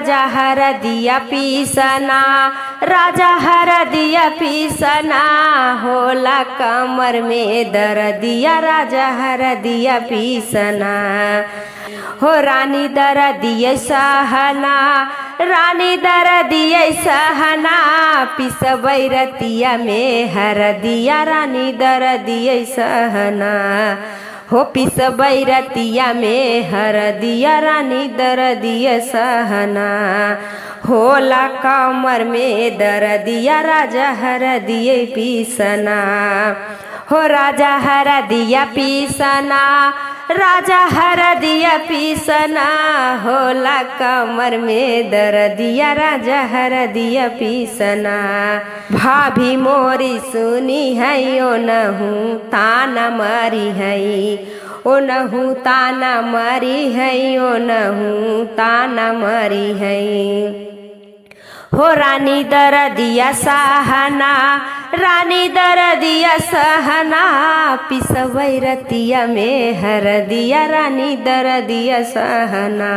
राजा हरदिया पीसना, राजा हरदिया पीसना, होला कमर में दर्दिया राजा हरदिया पीसना। हो रानी दर्दिया सहना, रानी दर्दिया सहना, पिसबै रतिया में हरदिया रानी दर्दिया सहना। हो पिसबै रतिया में हरदिया रानी दर्दिया सहना। होला कमर में दर्दिया राजा हरदिया पीसना। हो राजा हरदिया पीसना, राजा हरदिया पीसना, होला कमर में दर्दिया राजा हरदिया पीसना। भाभी मोरी सुनी है ओ नहू ताना मारी है, ओ नहू ताना मारी है, ओ नहू ताना मारी है। हो रानी दर्दिया सहना, रानी दर्दिया सहना, पिसबै रतिया में हरदिया रानी दर्दिया सहना।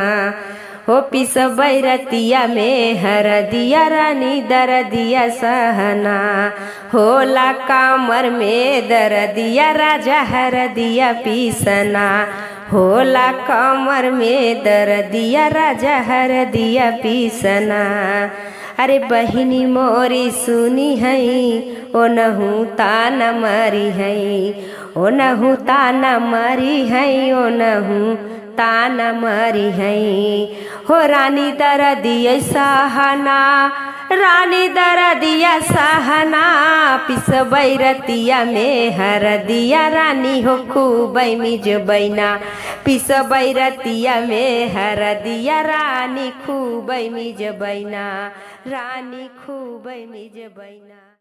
हो पिसबै रतिया में हरदिया रानी दर्दिया सहना। होला कमर में दर्दिया राजा हरदिया पीसना। होला कमर में दर्दिया राजा हरदिया पीसना। अरे बहिनी मोरी सुनी है ओ नहू ताना मारी है, ओ नहू ताना मारी है, ओ नहू ताना मारी है। हो रानी दर्दिया सहना, रानी दर्दिया सहना, पिसबै रतिया में हरदिया रानी हो खूबै मिजबैना। पिसबै रतिया में हरदिया रानी खूबै मिजबैना, रानी खूबै मिजबैना।